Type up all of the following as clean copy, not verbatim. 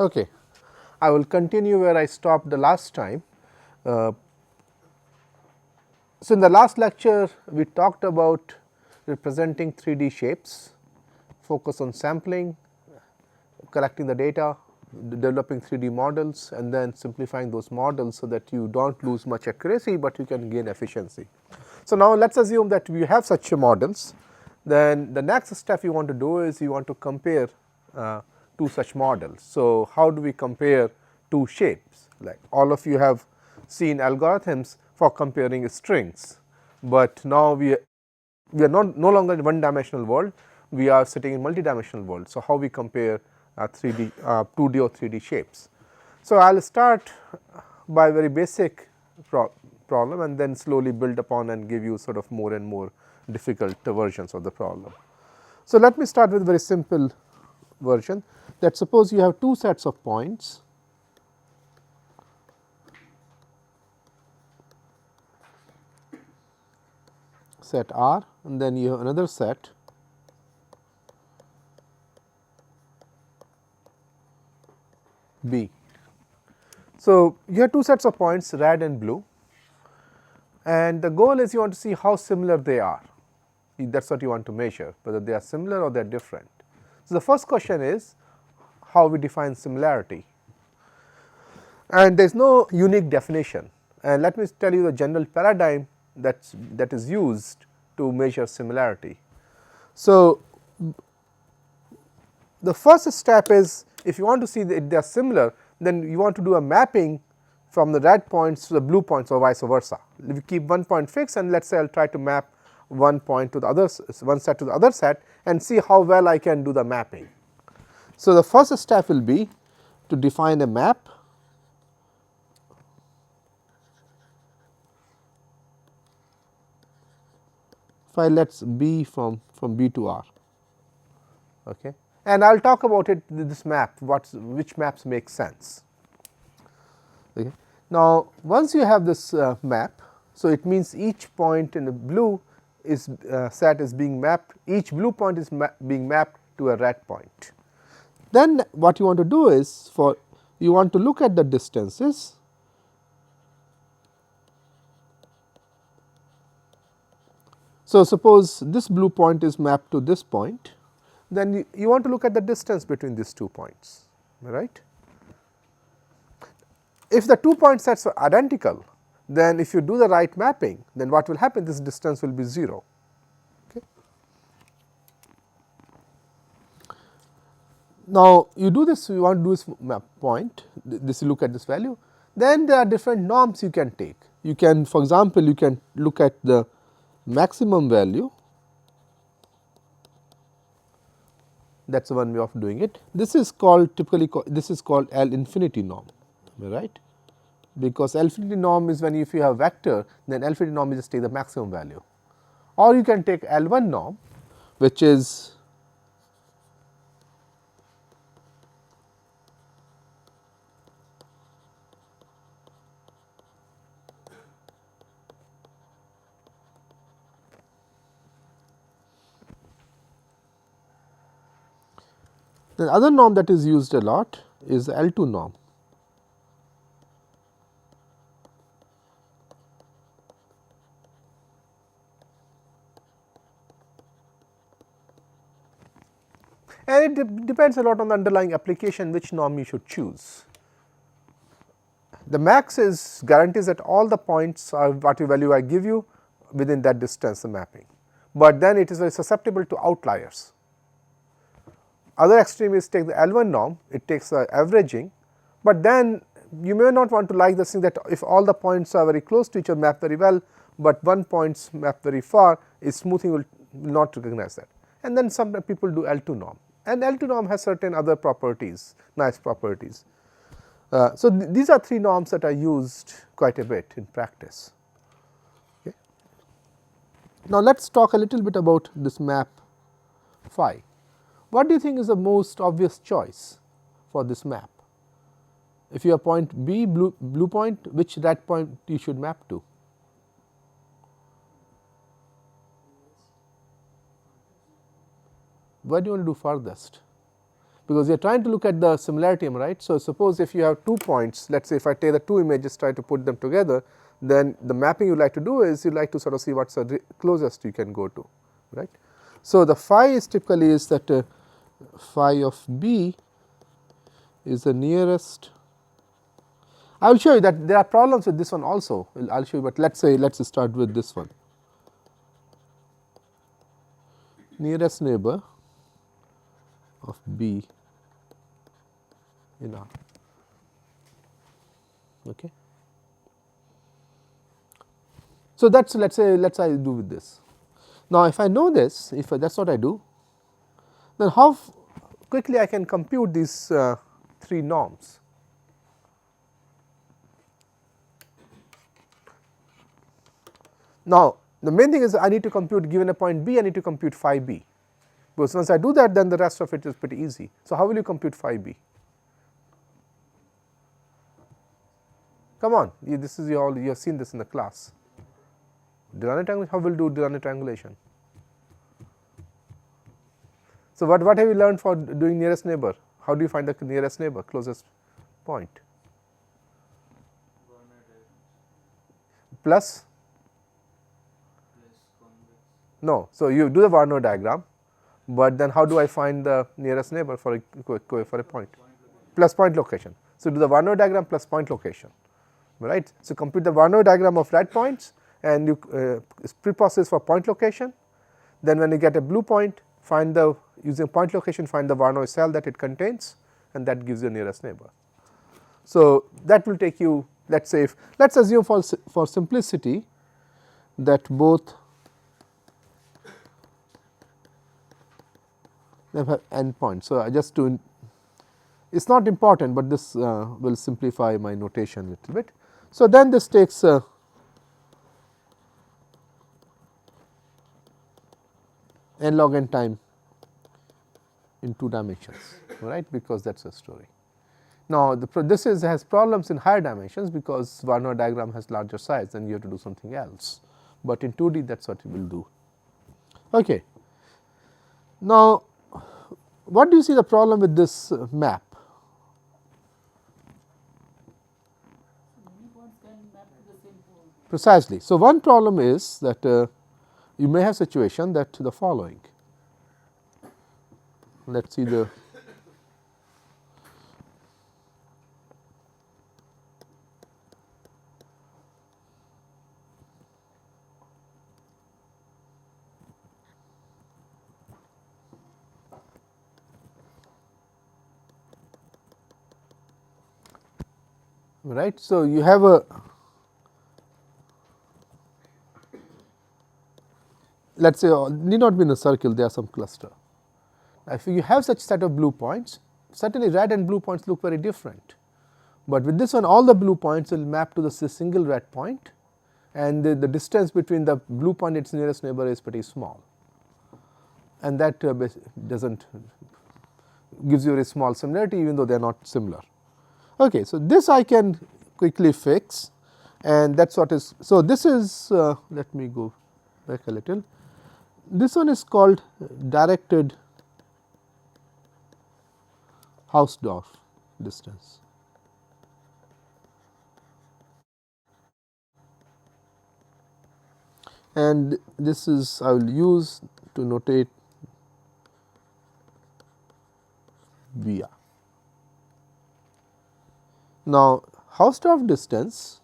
Okay. I will continue where I stopped the last time. So, in the last lecture we talked about representing 3D shapes, focus on sampling, collecting the data, developing 3D models, and then simplifying those models so that you do not lose much accuracy, but you can gain efficiency. So, now let us assume that we have such models, then the next step you want to do is you want to compare two such models. So, how do we compare two shapes? Like all of you have seen algorithms for comparing strings, but now we are no longer in one dimensional world, we are sitting in multi-dimensional world. So, how we compare 3D 2D or 3D shapes. So, I will start by very basic problem and then slowly build upon and give you sort of more and more difficult versions of the problem. So, let me start with a very simple version, that suppose you have two sets of points set R and then you have another set B. So, you have two sets of points red and blue, and the goal is you want to see how similar they are. That is what you want to measure, whether they are similar or they are different. So, the first question is how we define similarity, and there is no unique definition, and let me tell you the general paradigm that is used to measure similarity. So, the first step is if you want to see that they are similar, then you want to do a mapping from the red points to the blue points or vice versa. We keep one point fixed and let us say I will try to map one point to the other, one set to the other set and see how well I can do the mapping. So, the first step will be to define a map if I let us B from B to R. Okay. And I will talk about it this map, which maps make sense. Okay. Now, once you have this map, so it means each point in the blue is set is being mapped, each blue point is being mapped to a red point. Then what you want to do is you want to look at the distances So, suppose this blue point is mapped to this point, then you want to look at the distance between these 2 points, right. If the 2 point sets are identical, then if you do the right mapping, then what will happen, this distance will be 0. Okay. Now, you do this, you want to do this map point, this you look at this value, then there are different norms you can take. You can, for example, you can look at the maximum value, that is one way of doing it. This is called typically this is called L infinity norm, right, because L infinity norm is when if you have vector, then L infinity norm is just take the maximum value, or you can take L1 norm, which is the other norm that is used a lot is L2 norm. And it depends a lot on the underlying application which norm you should choose. The max is guarantees that all the points are whatever value I give you within that distance the mapping, but then it is very susceptible to outliers. Other extreme is take the L1 norm, it takes averaging, but then you may not want to like the thing that if all the points are very close to each other map very well, but one points map very far, is smoothing will not recognize that, and then some people do L2 norm, and L2 norm has certain other properties, nice properties. So, these are 3 norms that are used quite a bit in practice. Okay. Now, let us talk a little bit about this map phi. What do you think is the most obvious choice for this map? If you have point B, blue point, which red point you should map to? Why do you want to do farthest? because you are trying to look at the similarity, right. So, suppose if you have 2 points, let us say if I take the 2 images, try to put them together, then the mapping you like to do is you like to sort of see what is the closest you can go to, right. So, the phi is typically is that phi of B is the nearest. I will show you that there are problems with this one also, I will show you, but let us start with this one. Nearest neighbor of B in R. Okay. So, that is let us say I do with this. Now, if I know this, if that is what I do, then how quickly I can compute these 3 norms. Now, the main thing is I need to compute, given a point B, I need to compute phi B, because once I do that, then the rest of it is pretty easy. So, how will you compute phi B? Come on, this is you have seen this in the class. Dirac triangulation, how will do Dirac triangulation? So, what have you learned for doing nearest neighbor? How do you find the nearest neighbor, closest point? Plus? No. So, you do the Warnow diagram, but then how do I find the nearest neighbor for a point? Plus point location. So, do the Warnow diagram plus point location, right. So, compute the Warnow diagram of red points and you preprocess for point location. Then when you get a blue point, find the using point location, find the Warnow cell that it contains, and that gives you the nearest neighbor. So, that will take you, let us say, let us assume for simplicity that both them have endpoints. So, I just do, it is not important, but this will simplify my notation a little bit. So, then this takes n log n time in 2 dimensions, right, because that is a story. Now, this has problems in higher dimensions, because Warnow diagram has larger size, then you have to do something else, but in 2D that is what you will do. Okay. Now, what do you see the problem with this map? Precisely. So, one problem is that you may have situation that the following. Let us see the right. So, you have a, let us say need not be in a circle, there are some cluster. If you have such set of blue points, certainly red and blue points look very different, but with this one all the blue points will map to the single red point, and the distance between the blue point and its nearest neighbor is pretty small, and that does not gives you a very small similarity, even though they are not similar. Okay, so, this I can quickly fix, and that is what is. So, this is let me go back a little. This one is called directed Hausdorff distance. And this is I will use to notate VR. Now, Hausdorff distance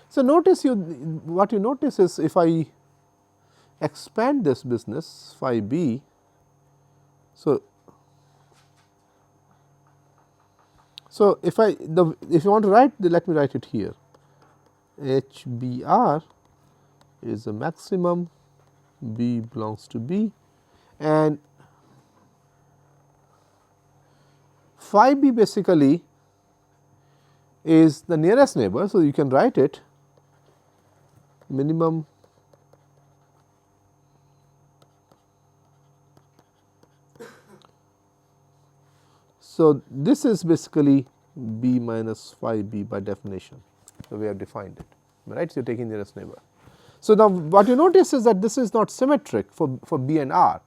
so notice what you notice is if I expand this business phi b. So, if you want to write, let me write it here. HBR is the maximum, B belongs to B, and phi b basically is the nearest neighbor. So, you can write it minimum So, this is basically b minus phi b by definition, so we have defined it, right. So, you are taking nearest neighbor. So, now what you notice is that this is not symmetric for b and r,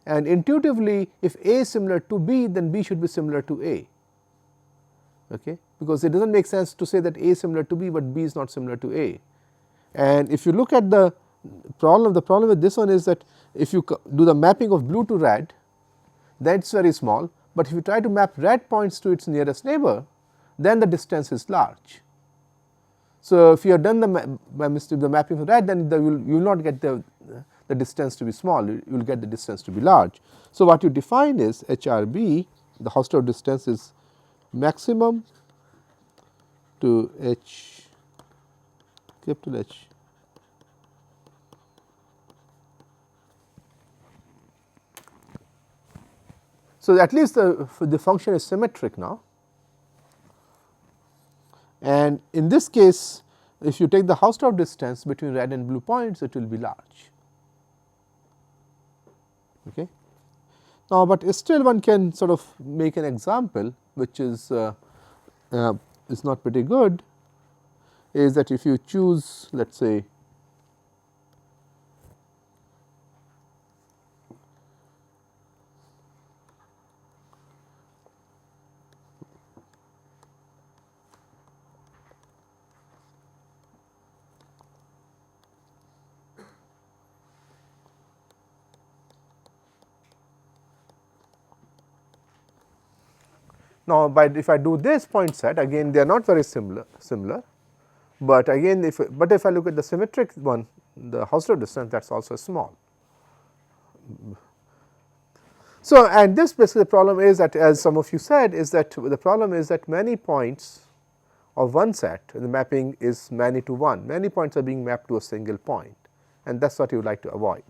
and intuitively if A is similar to B, then B should be similar to A, okay, because it does not make sense to say that A is similar to B, but B is not similar to A. And if you look at the problem with this one is that if you do the mapping of blue to red, then it is very small, but if you try to map red points to its nearest neighbor, then the distance is large. So, if you have done the mapping for red, then you will not get the distance to be small, you will get the distance to be large. So, what you define is HRB, the Hausdorff distance is maximum to H capital H So, at least the function is symmetric now, and in this case if you take the Hausdorff distance between red and blue points, it will be large. Okay. Now, but still one can sort of make an example which is not pretty good, is that if you choose, let us say, now, if I do this point set, again they are not very similar, but again if I look at the symmetric one, the Hausdorff distance, that is also small. So, and this basically the problem is that, as some of you said, is that the problem is that many points of one set, the mapping is many to one, many points are being mapped to a single point, and that is what you would like to avoid.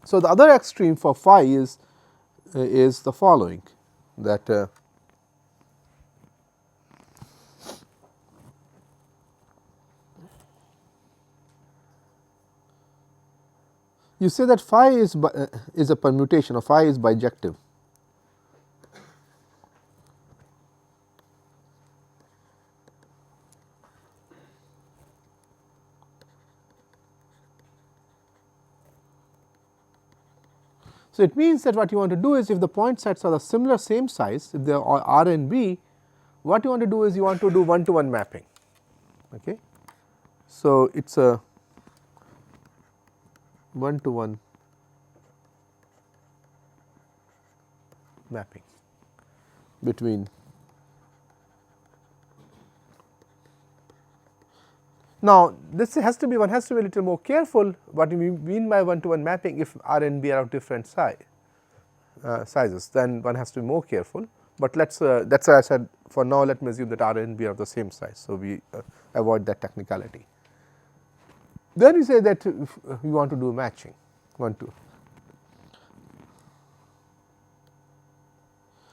So, the other extreme for phi is the following, that you say that phi is a permutation, or phi is bijective. So, it means that what you want to do is, if the point sets are the similar same size, if they are R and B, what you want to do is you want to do one to one mapping. Okay. So, it is a one to one mapping between. Now, this has to be, one has to be a little more careful what we mean by one to one mapping. If R and B are of different sizes, then one has to be more careful, but let us that is why I said for now let me assume that R and B are of the same size. So, we avoid that technicality. Then we say that we want to do matching 1 2.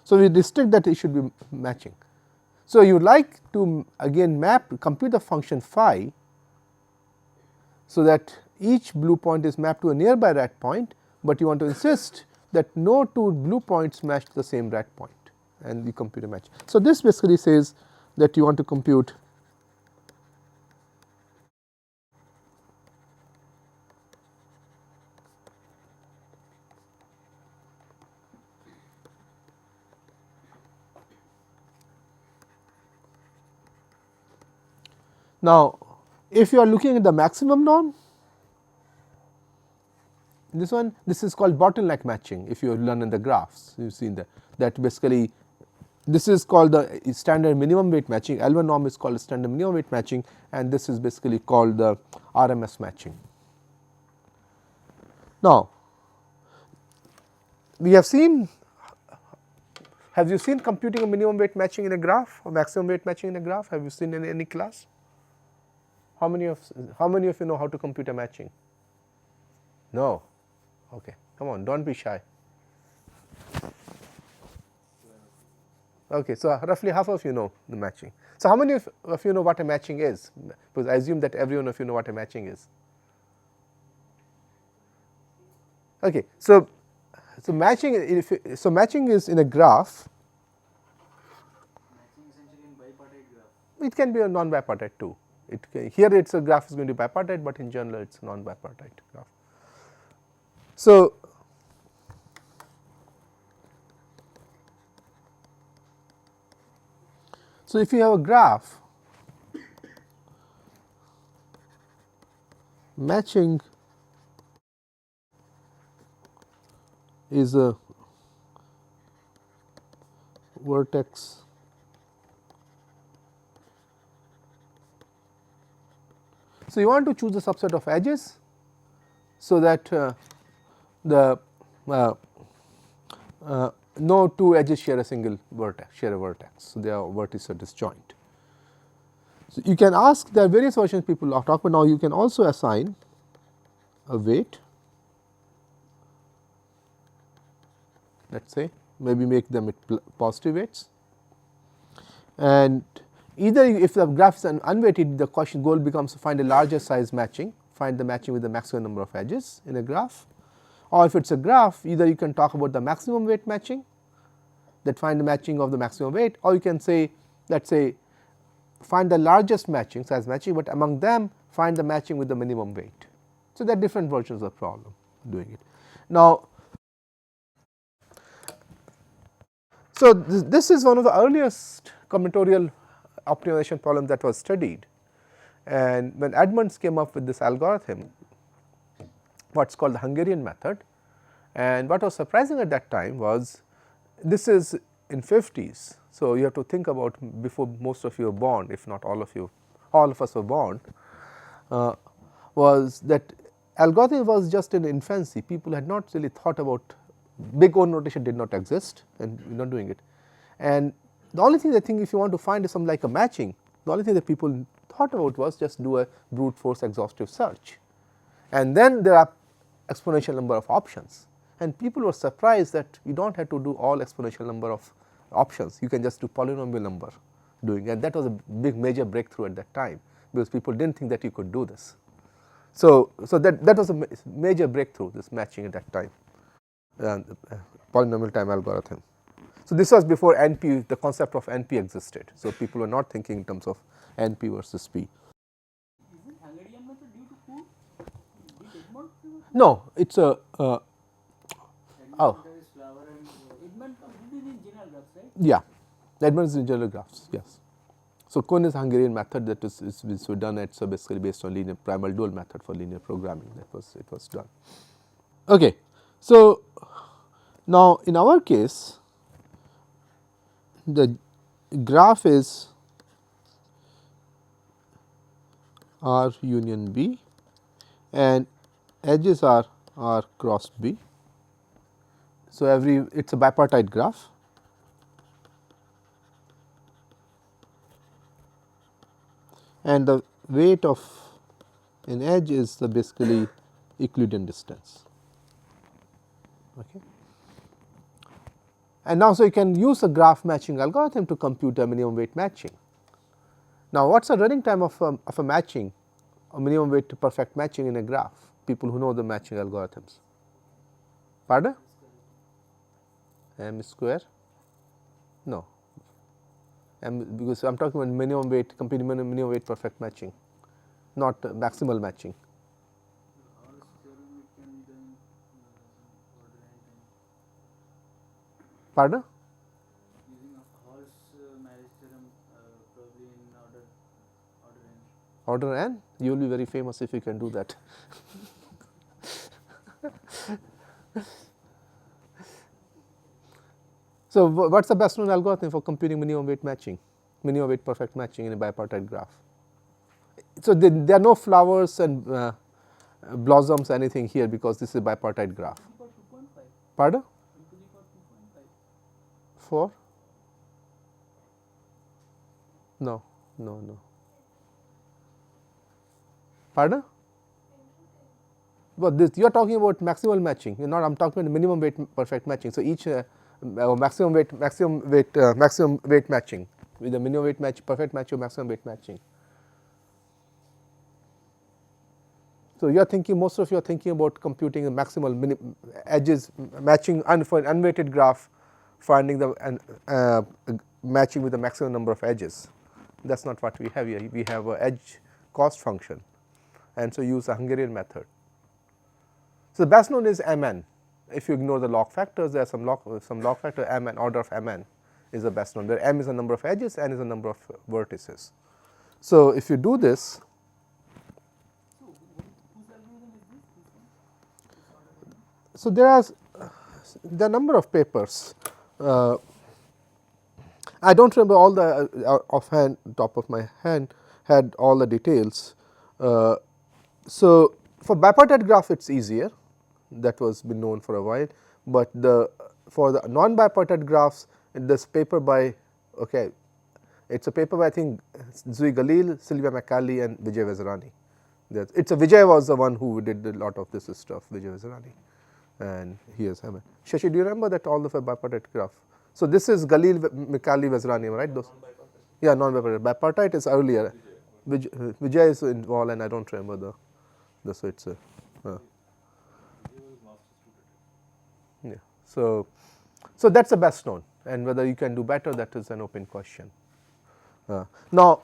So, we restrict that it should be matching. So, you would like to again compute the function phi, so that each blue point is mapped to a nearby red point, but you want to insist that no two blue points match the same red point, and you compute a match. So, this basically says that you want to compute now. If you are looking at the maximum norm, this is called bottleneck matching. If you learn in the graphs, you have seen that basically this is called the standard minimum weight matching. L1 norm is called standard minimum weight matching, and this is basically called the RMS matching. Now, we have seen, have you seen computing a minimum weight matching in a graph or maximum weight matching in a graph? Have you seen in any class? How many of you know how to compute a matching? No. Okay, come on, don't be shy. Okay, so roughly half of you know the matching. So, how many of you know what a matching is? Because I assume that every one of you know what a matching is. Okay, so matching is in a graph. It can be a non-bipartite too. Here it's a graph is going to be bipartite, but in general it's a non-bipartite graph. So, if you have a graph matching is a vertex so you want to choose a subset of edges so that the no two edges share a single vertex, share a vertex. So, they are vertices are disjoint. So, you can ask, there are various versions people talk about. Now, you can also assign a weight, let us say, maybe make them positive weights, and either if the graph is unweighted, the goal becomes to find a larger size matching, find the matching with the maximum number of edges in a graph, or if it is a graph, either you can talk about the maximum weight matching, that find the matching of the maximum weight, or you can say, let us say, find the largest matching, size matching, but among them find the matching with the minimum weight. So, there are different versions of the problem doing it. Now, so this is one of the earliest combinatorial optimization problem that was studied, and when Edmonds came up with this algorithm, what is called the Hungarian method, and what was surprising at that time was this is in 50s. So, you have to think about before most of you were born, if not all of you, all of us were born, was that algorithm was just in infancy. People had not really thought about big O notation did not exist, and we are not doing it. And the only thing I think if you want to find is something like a matching, the only thing that people thought about was just do a brute force exhaustive search, and then there are exponential number of options, and people were surprised that you do not have to do all exponential number of options, you can just do polynomial number doing, and that was a big major breakthrough at that time, because people did not think that you could do this. So, that was a major breakthrough, this matching at that time, polynomial time algorithm. So, this was before NP, the concept of NP existed. So, people were not thinking in terms of NP versus P. Isn't Hungarian method due to who? No, it's a Edmond is in general graphs, right? Yeah, Edmonds is in general graphs, yes. So, Kuhn is a Hungarian method that is done at, so basically based on linear primal dual method for linear programming, that was it was done. Okay. So, now in our case the graph is R union B and edges are R cross B. So, it is a bipartite graph, and the weight of an edge is the basically Euclidean distance. Okay. And now, so you can use a graph matching algorithm to compute a minimum weight matching. Now, what is the running time of a matching, a minimum weight to perfect matching in a graph? People who know the matching algorithms. Pardon? M square? No. Because I am talking about minimum weight, computing minimum weight perfect matching, not maximal matching. Pardon? Using Hall's marriage theorem, probably in order n. Order n? You will be very famous if you can do that. So, what is the best known algorithm for computing minimum weight matching, minimum weight perfect matching in a bipartite graph? So, there are no flowers and blossoms anything here because this is a bipartite graph. Pardon? 4? No. Pardon? But you are talking about maximal matching. You are not. I am talking about minimum weight perfect matching. So, each maximum weight matching with the minimum weight match perfect match or maximum weight matching. So, you are thinking, most of you are thinking about computing a maximal edges matching for an unweighted graph, finding the matching with the maximum number of edges. That is not what we have here. We have a edge cost function, and so use a Hungarian method. So, the best known is Mn. If you ignore the log factors, there are some log factor Mn, order of Mn is the best known, where M is the number of edges, N is the number of vertices. So, if you do this, So, whose algorithm is this? This one? This order one? so there are number of papers. I do not remember all the offhand, top of my hand had all the details. So, for bipartite graph it is easier, that was been known for a while, but for the non bipartite graphs, this paper by it is a paper by I think Zui Galil, Sylvia McCallie and Vijay Vezerani. It is a Vijay was the one who did a lot of this stuff, Vijay Vezerani, and he is Hammond. Shashi, do you remember that all of a bipartite graph? So, this is Galil, McCallie, Vezerani, right? Those? Yeah, non bipartite. Bipartite is earlier. Vijay is involved, and I do not remember so it is a. Yeah. So that is the best known, and whether you can do better, that is an open question. Now,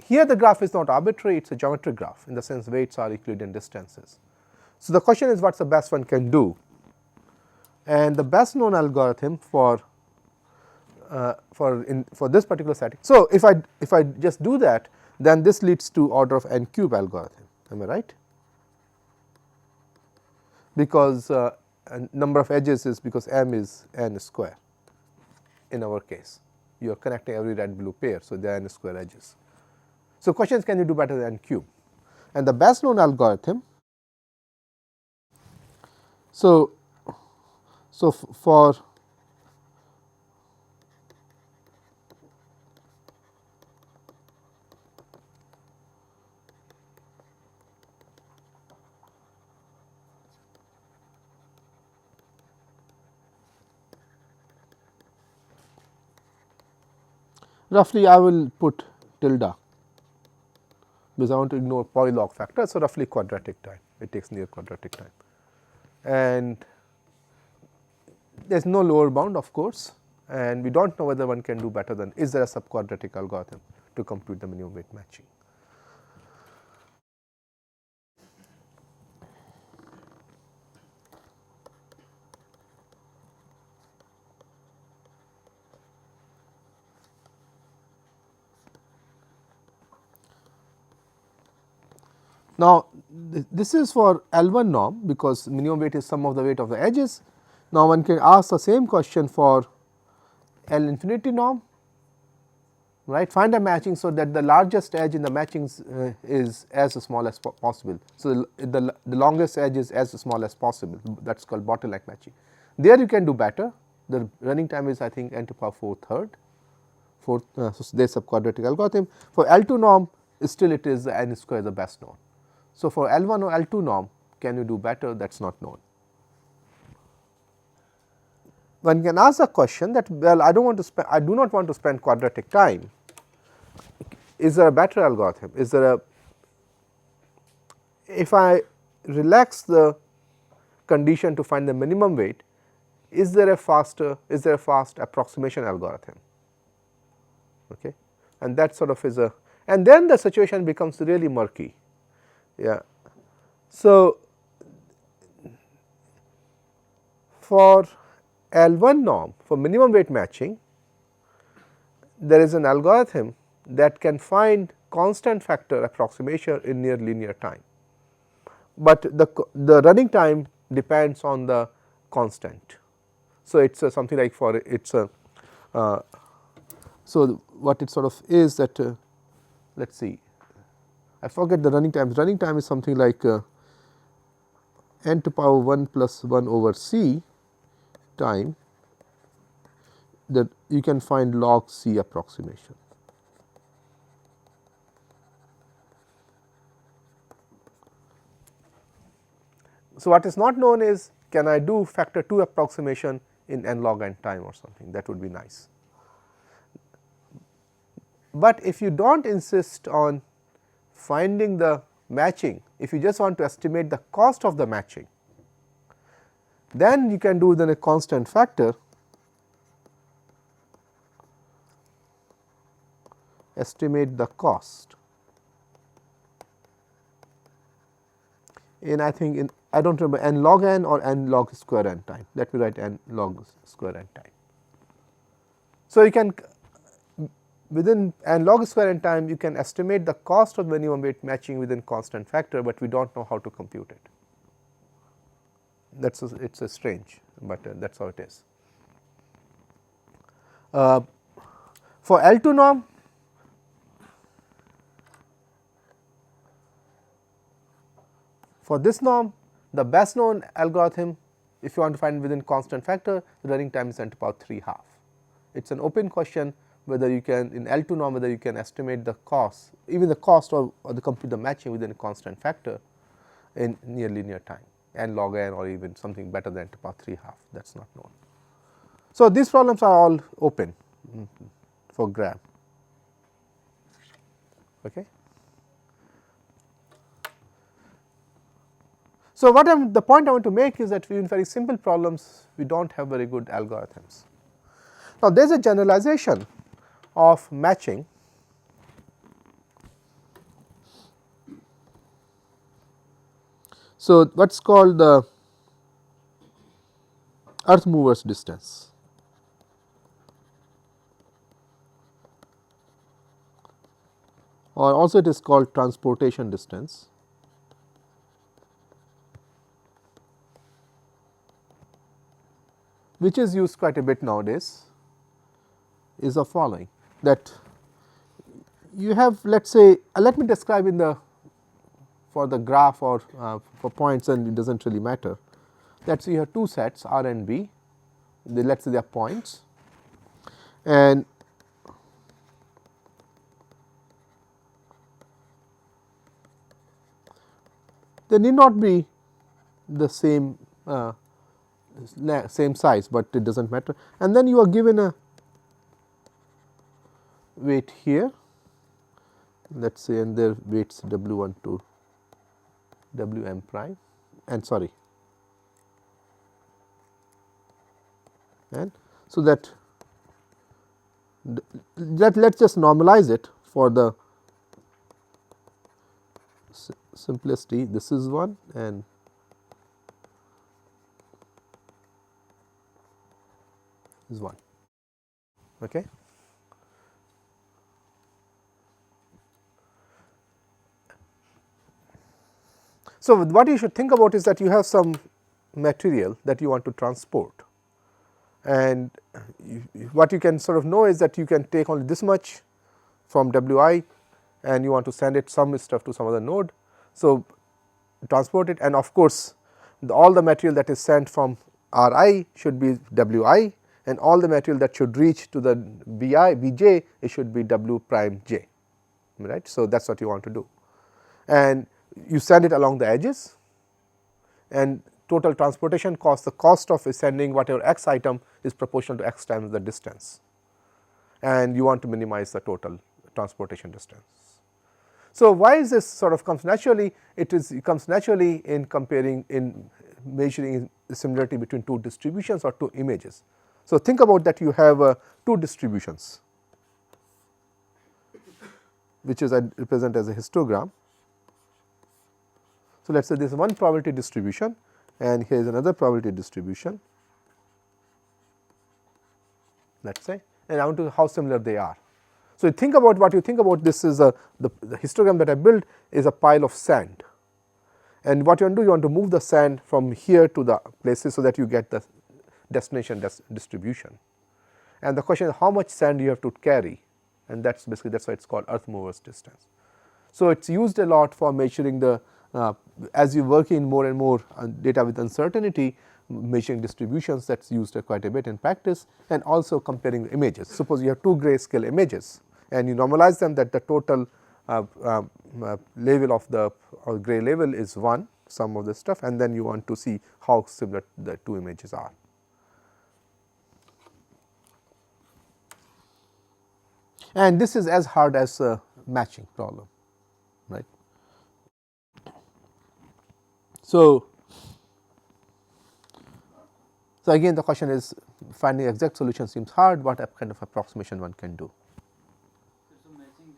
here the graph is not arbitrary, it is a geometric graph, in the sense weights are Euclidean distances. So, the question is what is the best one can do, and the best known algorithm for this particular setting. So, if I just do that, then this leads to order of n cube algorithm, am I right? Because number of edges is because m is n square in our case. You are connecting every red blue pair, so they are n square edges. So, question is can you do better than n cube, and the best known algorithm. So for roughly I will put tilde because I want to ignore polylog factor. So, roughly quadratic time, it takes near quadratic time, and there is no lower bound of course, and we do not know whether one can do better than, is there a subquadratic algorithm to compute the minimum weight matching. Now, this is for L1 norm, because minimum weight is sum of the weight of the edges. Now, one can ask the same question for L infinity norm, right. Find a matching so that the largest edge in the matchings is as small as possible. So, the longest edge is as small as possible, that is called bottleneck matching. There you can do better, the running time is I think n to the power 4/3, so there is a quadratic algorithm. For L2 norm still it is n square the best known. So, for L1 or L2 norm can you do better, that is not known. One can ask a question that, well, I do not want to spend quadratic time, is there a better algorithm, is there a, if I relax the condition to find the minimum weight, is there a fast approximation algorithm, okay, and that sort of is a, and then the situation becomes really murky. Yeah. So, for L1 norm, for minimum weight matching, there is an algorithm that can find constant factor approximation in near linear time, but the running time depends on the constant. So, it is something like for it is a so what it sort of is that let us see, I forget the running time. Running time is something like n to the power 1 plus 1 over c time, that you can find log c approximation. So, what is not known is, can I do factor 2 approximation in n log n time or something, that would be nice. But if you do not insist on finding the matching, if you just want to estimate the cost of the matching, then you can do then a constant factor estimate the cost in, I think in, I do not remember, n log n or n log square n time. Let me write n log square n time. So, you can within n log square n time you can estimate the cost of minimum weight matching within constant factor, but we do not know how to compute it. That is it is a strange, but that is how it is. For L2 norm, for this norm, the best known algorithm, if you want to find within constant factor, the running time is 10^3 half. It is an open question whether you can in L2 norm whether you can estimate the cost, even the cost or the complete the matching within a constant factor in near linear time, n log n or even something better than 10^3 half, that is not known. So, these problems are all open for grab. Okay. So, the point I want to make is that in very simple problems we do not have very good algorithms. Now, there is a generalization of matching so what is called the earth movers distance. Or also it is called transportation distance, which is used quite a bit nowadays, is the following, that you have, let us say, let me describe in the for the graph or for points, and it does not really matter. Let us say you have two sets R and B, let us say they are points, and they need not be the same same size, but it does not matter. And then you are given a weight here, let us say, and their weights W1 to Wm prime, and sorry, and so that let us just normalize it for the simplicity. This is one and is one. Okay. So, what you should think about is that you have some material that you want to transport, and what you can sort of know is that you can take only this much from Wi and you want to send it some stuff to some other node. So, transport it, and of course, all the material that is sent from Ri should be Wi, and all the material that should reach to the Bj, it should be W prime j, right. So, that is what you want to do, and you send it along the edges, and total transportation cost, the cost of sending whatever x item is proportional to x times the distance, and you want to minimize the total transportation distance. So, why is this sort of comes naturally? It comes naturally in comparing, in measuring the similarity between two distributions or two images. So, think about that you have two distributions, which is I represent as a histogram. So, let us say this is one probability distribution and here is another probability distribution, let us say, and I want to know how similar they are. So, you think about what you think about, this is the histogram that I built is a pile of sand, and what you want to do, you want to move the sand from here to the places, so that you get the destination distribution, and the question is how much sand you have to carry, and that is basically, that is why it is called earth movers distance. So, it is used a lot for measuring the as you work in more and more data with uncertainty, measuring distributions, that is used quite a bit in practice, and also comparing images. Suppose you have two grayscale images and you normalize them, that the total level of the gray level is 1, sum of the stuff, and then you want to see how similar the two images are. And this is as hard as a matching problem, right. So, again the question is, finding exact solution seems hard, what kind of approximation one can do. So, matching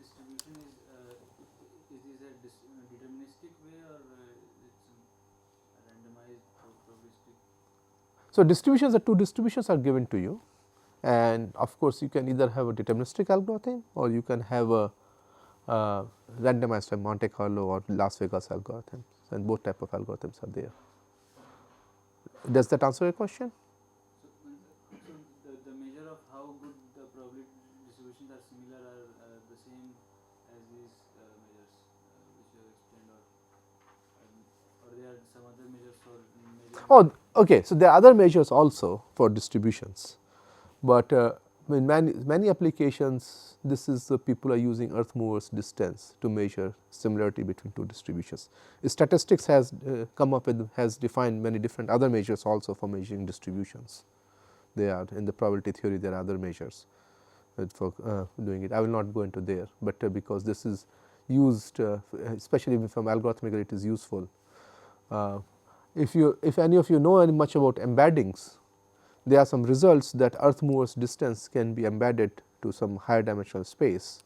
So, distributions, the two distributions are given to you, and of course, you can either have a deterministic algorithm or you can have a randomized type Monte Carlo or Las Vegas algorithms, and both type of algorithms are there. Does that answer your question? So the measure of how good the probability distributions are similar are the same as these measures which you have explained, or there are some other measures for measuring. Oh, okay. So, there are other measures also for distributions, but in many applications, this is people are using earth movers distance to measure similarity between two distributions. Statistics has come up with, has defined many different other measures also for measuring distributions. They are in the probability theory, there are other measures for doing it. I will not go into there, but because this is used especially from algorithmically it is useful. If any of you know any much about embeddings, there are some results that earth movers distance can be embedded to some higher dimensional space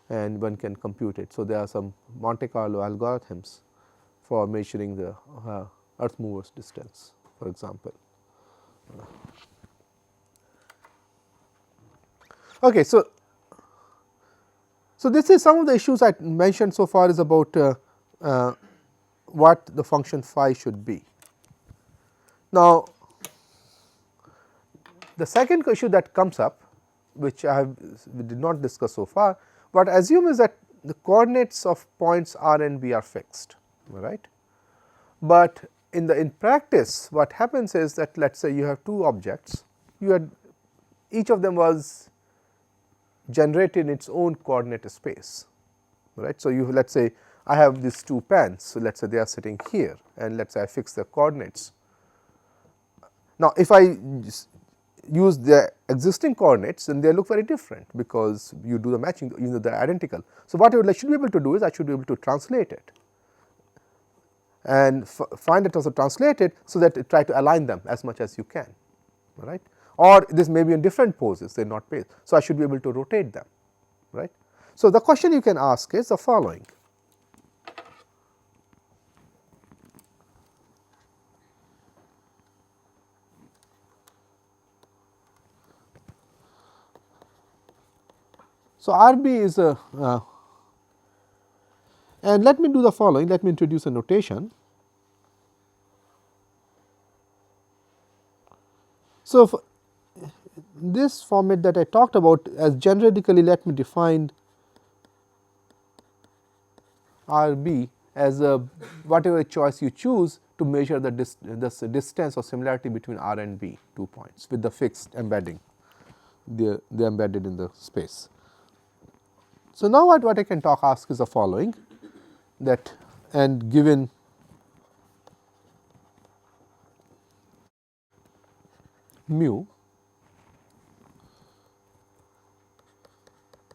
and one can compute it. So, there are some Monte Carlo algorithms for measuring the earth movers distance, for example. Okay, so this is some of the issues I mentioned so far is about what the function phi should be. Now, the second issue that comes up, which we did not discuss so far, what I assume is that the coordinates of points R and B are fixed, right. But in practice, what happens is that let us say you have two objects, each of them was generated in its own coordinate space, right. So, you let us say I have these two pens, so let us say they are sitting here, and let us say I fix the coordinates. Now, if I use the existing coordinates, then they look very different because you do the matching, they are identical. So, what I should be able to do is I should be able to translate it and find it also translated, so that try to align them as much as you can, right. Or this may be in different poses, they are not pairs. So, I should be able to rotate them, right. So, the question you can ask is the following. So, RB is a and let me do the following, let me introduce a notation. So, this format that I talked about, as generically let me define RB as a whatever choice you choose to measure the distance or similarity between R and B 2 points with the fixed embedding, they are embedded in the space. So, now what I can ask is the following, that and given mu,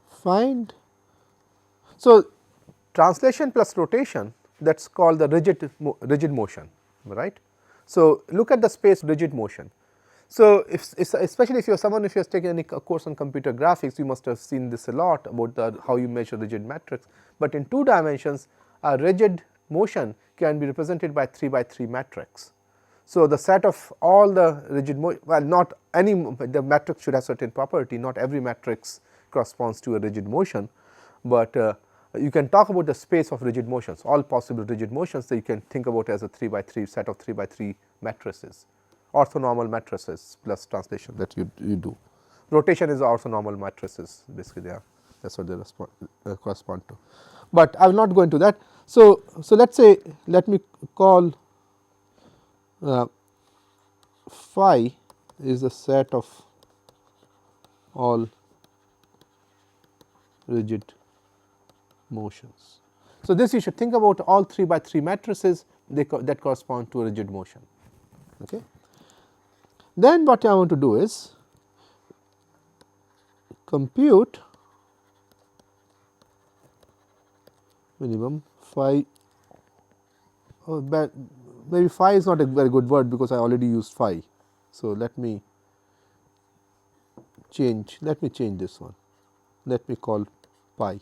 find. So, translation plus rotation, that is called the rigid motion, right. So, look at the space rigid motion. So, especially if you are someone, if you have taken any course on computer graphics, you must have seen this a lot about how you measure rigid matrix, but in 2 dimensions a rigid motion can be represented by 3 by 3 matrix. So, the set of all the rigid well, not any, the matrix should have certain property, not every matrix corresponds to a rigid motion, but you can talk about the space of rigid motions, all possible rigid motions that you can think about as a 3 by 3 set of 3 by 3 matrices, orthonormal matrices plus translation that you do. Rotation is orthonormal matrices, basically that is what they correspond to, but I will not go into that. So, let us say, let me call phi is the set of all rigid motions. So, this you should think about all 3 by 3 matrices that correspond to a rigid motion. Okay. Then what I want to do is compute minimum phi, maybe phi is not a very good word because I already used phi. So, let me change this one, let me call pi.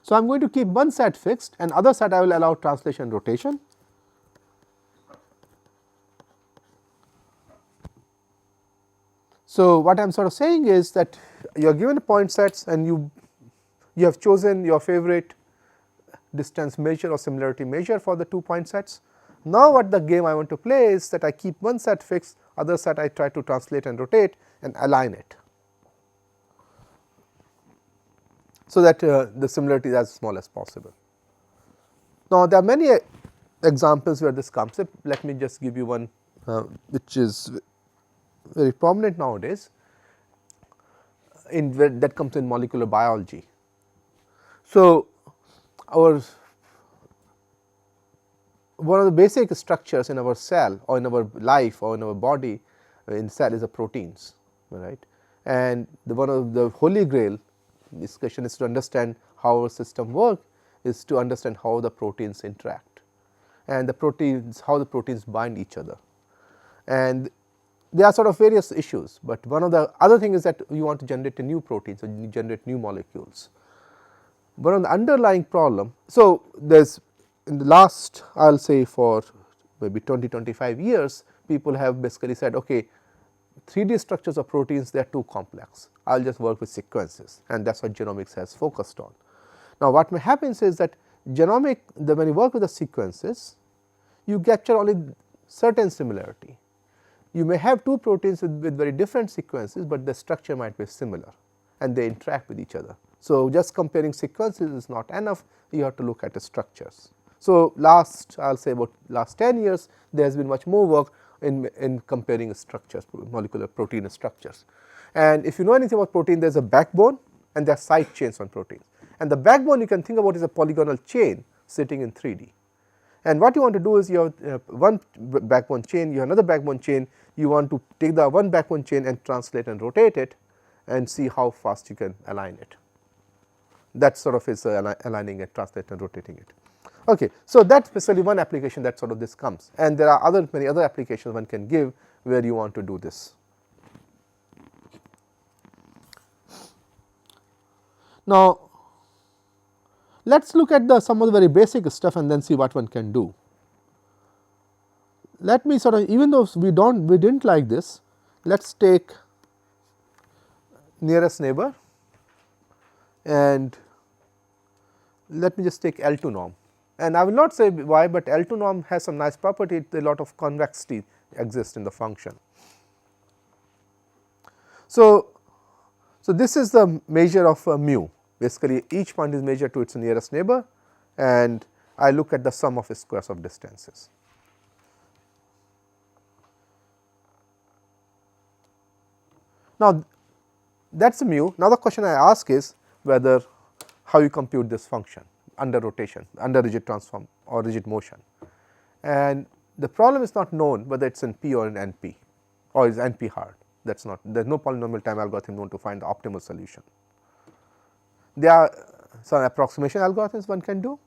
So, I am going to keep one set fixed and other set I will allow translation and rotation. So, what I am sort of saying is that you are given point sets and you have chosen your favorite distance measure or similarity measure for the 2 point sets. Now, what the game I want to play is that I keep one set fixed, other set I try to translate and rotate and align it, so that the similarity is as small as possible. Now, there are many examples where this comes up. Let me just give you one which is very prominent nowadays that comes in molecular biology. So, one of the basic structures in our cell or in our life or in our body in cell is the proteins, right. And one of the holy grail discussion is to understand how our system works, is to understand how the proteins interact and how the proteins bind each other. And there are sort of various issues, but one of the other thing is that you want to generate a new protein, so you generate new molecules. But on the underlying problem, so there is in the last I will say for maybe 20-25 years, people have basically said, okay, 3D structures of proteins, they are too complex, I will just work with sequences, and that is what genomics has focused on. Now, what may happens is that when you work with the sequences, you capture only certain similarity. You may have two proteins with very different sequences, but the structure might be similar and they interact with each other. So, just comparing sequences is not enough, you have to look at the structures. So, I will say about last 10 years, there has been much more work in comparing structures, molecular protein structures. And if you know anything about protein, there is a backbone and there are side chains on proteins. And the backbone you can think about is a polygonal chain sitting in 3D. And what you want to do is you have one backbone chain, you have another backbone chain, you want to take the one backbone chain and translate and rotate it and see how fast you can align it. That sort of is aligning it, translating and rotating it. Okay, so that's basically one application that sort of this comes, and there are many other applications one can give where you want to do this. Now, let us look at some of the very basic stuff and then see what one can do. Let me sort of, even though we didn't like this, let us take nearest neighbor and let me just take L2 norm. And I will not say why, but L2 norm has some nice property, a lot of convexity exists in the function. So, this is the measure of mu. Basically, each point is measured to its nearest neighbor, and I look at the sum of squares of distances. Now, that is mu. Now, the question I ask is whether how you compute this function under rotation, under rigid transform or rigid motion. And the problem is not known whether it is in P or in NP or is NP hard. That is not, there is no polynomial time algorithm known to find the optimal solution. There are some approximation algorithms one can do,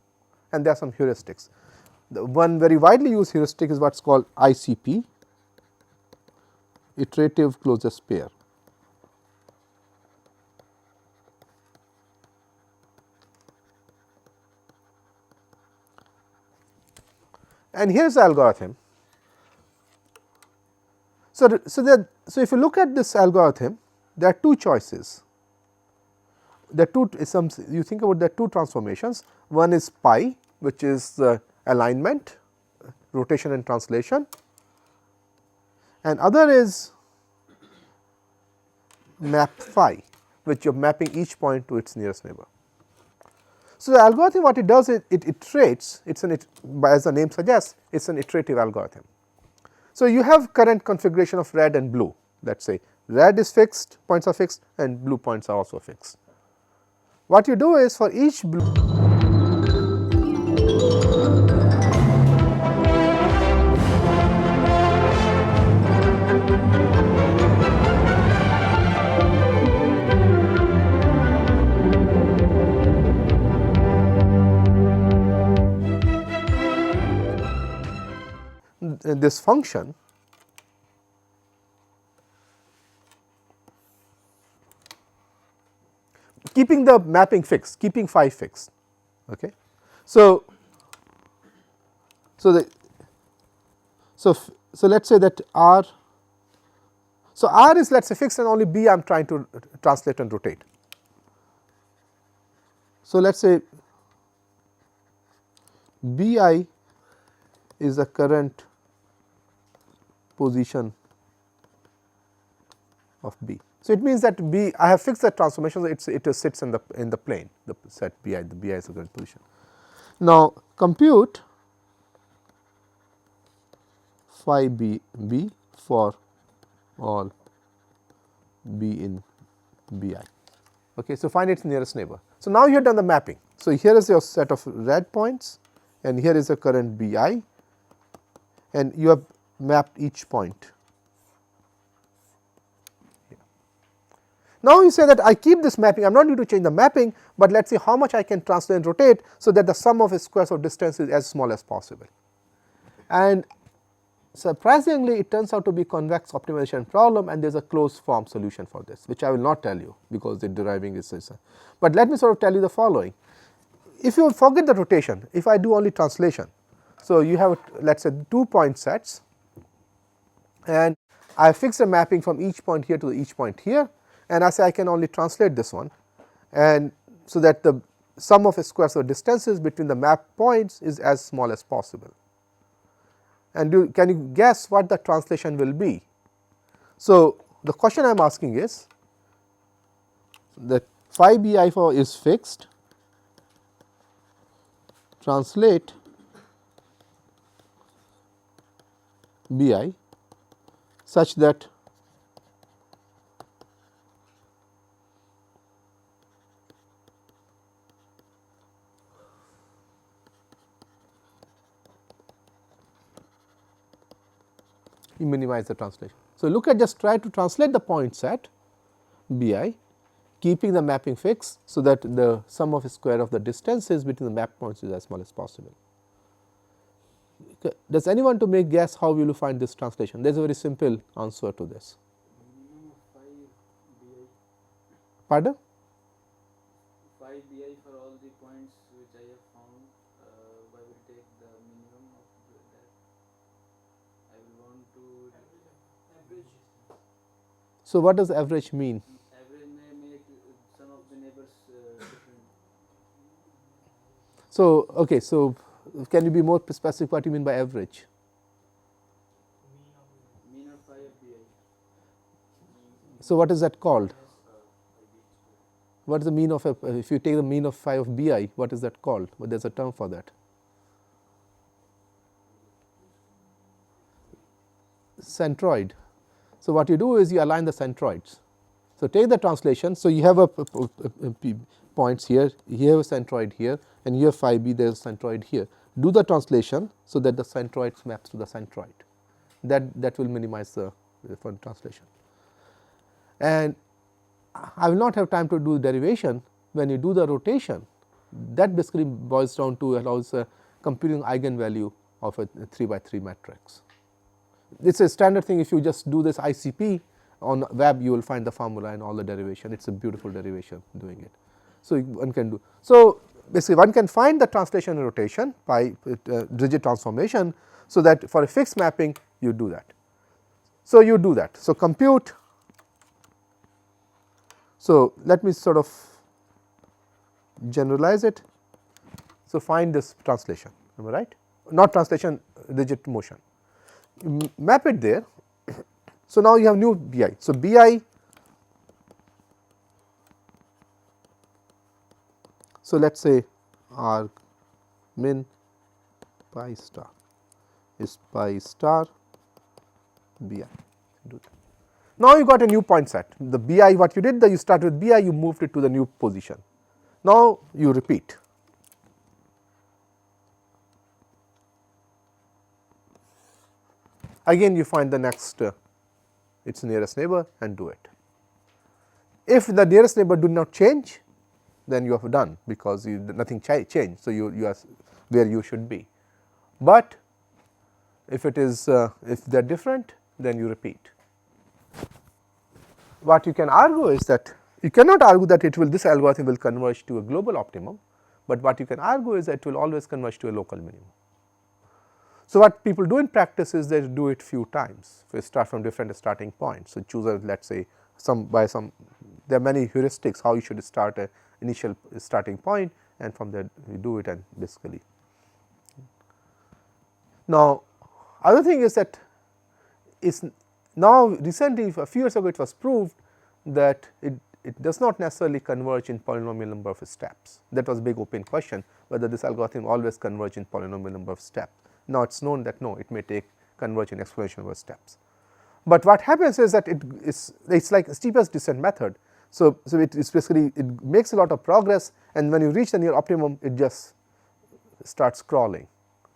and there are some heuristics. The one very widely used heuristic is what is called ICP, iterative closest pair. And here is the algorithm. So if you look at this algorithm, there are two choices. There are you think about there are two transformations. One is pi, which is alignment, rotation and translation, and other is map phi, which you are mapping each point to its nearest neighbor. So, the algorithm what it does is it iterates, as the name suggests, it is an iterative algorithm. So, you have current configuration of red and blue, let us say red is fixed, points are fixed, and blue points are also fixed. What you do is for each blue this function keeping the mapping fixed, keeping phi fixed. Okay. So, so let us say that R, so R is let us say fixed and only B I am trying to translate and rotate. So, let us say B I is the current position of B. So, it means that B, I have fixed the transformation, so it sits in the plane, the set B I, the B I is the current position. Now, compute phi B for all B in B I. Okay, so, find its nearest neighbor. So, now you have done the mapping. So, here is your set of red points and here is the current B I, and you have mapped each point. Now, you say that I keep this mapping, I am not going to change the mapping, but let us see how much I can translate and rotate, so that the sum of squares of distance is as small as possible. And surprisingly, it turns out to be convex optimization problem, and there is a closed form solution for this, which I will not tell you because the deriving is. But let me sort of tell you the following. If you forget the rotation, if I do only translation, so you have let us say 2 point sets, and I fix a mapping from each point here to each point here, and I say I can only translate this one, and so that the sum of squares of distances between the mapped points is as small as possible. And can you guess what the translation will be? So, the question I am asking is that phi B I for is fixed, translate B I such that you minimize the translation. So, look at just try to translate the point set B I, keeping the mapping fixed, so that the sum of square of the distances between the map points is as small as possible. Okay. Does anyone to make guess how will you find this translation? There is a very simple answer to this. Pardon? Phi B I for all the points which I have found, I will take the minimum of that. I will want to average. So, what does average mean? Average may make some of the neighbors different. So, okay, so can you be more specific what you mean by average? Mean of phi of B I. So, what is that called? What is the mean of if you take the mean of phi of B I, what is that called? Well, there is a term for that. Centroid. So, what you do is you align the centroids. So, take the translation. So, you have a points here, you have a centroid here, and you have phi B, there is a centroid here. Do the translation so that the centroids maps to the centroid. That will minimize the for translation. And I will not have time to do derivation. When you do the rotation, that basically boils down to allows computing eigenvalue of a 3 by 3 matrix. It is a standard thing. If you just do this ICP on web, you will find the formula and all the derivation. It is a beautiful derivation doing it. So, one can do. So, basically one can find the translation and rotation by rigid transformation, so that for a fixed mapping you do that. So, you do that. So, compute. So, let me sort of generalize it. So, find this translation, am I right? Not translation, rigid motion. Map it there. So, now you have new B I. So, B I, so let us say arg min pi star is pi star B I. Do that. Now, you got a new point set. The B I, what you did, you started with B I, you moved it to the new position. Now, you repeat. Again, you find the next its nearest neighbor and do it. If the nearest neighbor do not change, then you have done, because nothing changed. So, you are where you should be. But if it is if they are different, then you repeat. What you can argue is that you cannot argue that this algorithm will converge to a global optimum, but what you can argue is that it will always converge to a local minimum. So, what people do in practice is they do it few times. We start from different starting points. So, choose a, let us say there are many heuristics how you should start a initial starting point, and from there you do it and basically. Now, other thing is that is now recently a few years ago it was proved that it does not necessarily converge in polynomial number of steps. That was big open question whether this algorithm always converge in polynomial number of steps. Now, it is known that no, it may take converge in exponential number of steps. But what happens is that it's like a steepest descent method. So, it is basically it makes a lot of progress, and when you reach the near optimum it just starts crawling,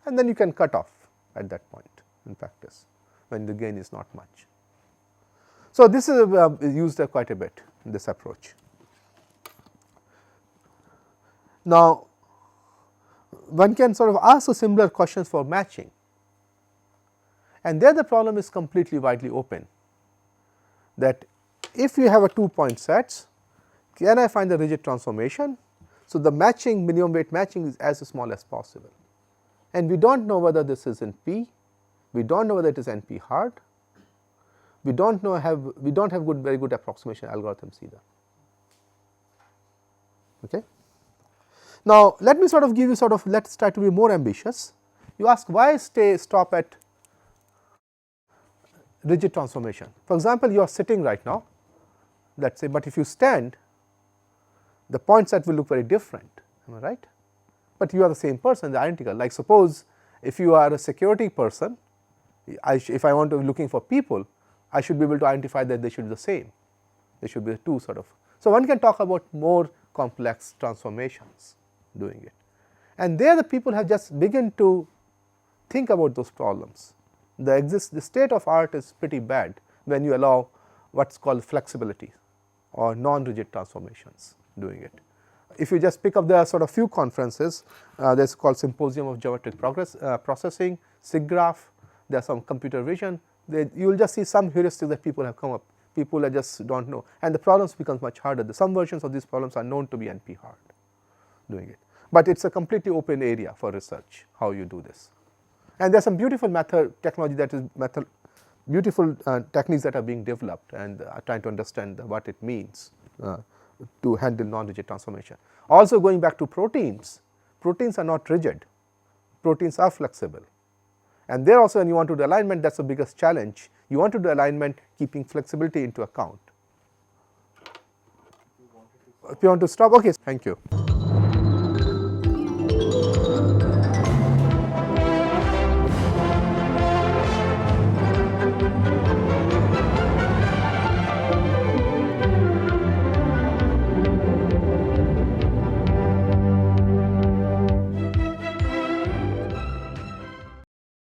and then you can cut off at that point in practice when the gain is not much. So, this is used quite a bit in this approach. Now, one can sort of ask a similar questions for matching, and there the problem is completely widely open, that if you have a 2-point sets, can I find the rigid transformation? So, the matching minimum weight matching is as small as possible, and we do not know whether this is in P, we do not know whether it is NP hard, we do not know we do not have very good approximation algorithms either. Okay. Now, let me sort of give you let us try to be more ambitious. You ask why stop at rigid transformation. For example, you are sitting right now, let us say, but if you stand, the point set will look very different, am I right? But you are the same person, they are identical. Like suppose if you are a security person, if I want to be looking for people, I should be able to identify that they should be the same, they should be the two sort of. So, one can talk about more complex transformations doing it, and there the people have just begun to think about those problems. The state of art is pretty bad when you allow what is called flexibility or non-rigid transformations doing it. If you just pick up the sort of few conferences, there is called Symposium of Geometric Processing, SIGGRAPH, there are some computer vision, you will just see some heuristics that people have come up, people just do not know, and the problems becomes much harder. Some versions of these problems are known to be NP hard doing it, but it is a completely open area for research how you do this. And there are some beautiful technology that is beautiful techniques that are being developed and trying to understand what it means to handle non-rigid transformation. Also going back to proteins, proteins are not rigid, proteins are flexible, and there also when you want to do alignment, that is the biggest challenge. You want to do alignment keeping flexibility into account. If you want to stop, okay, thank you.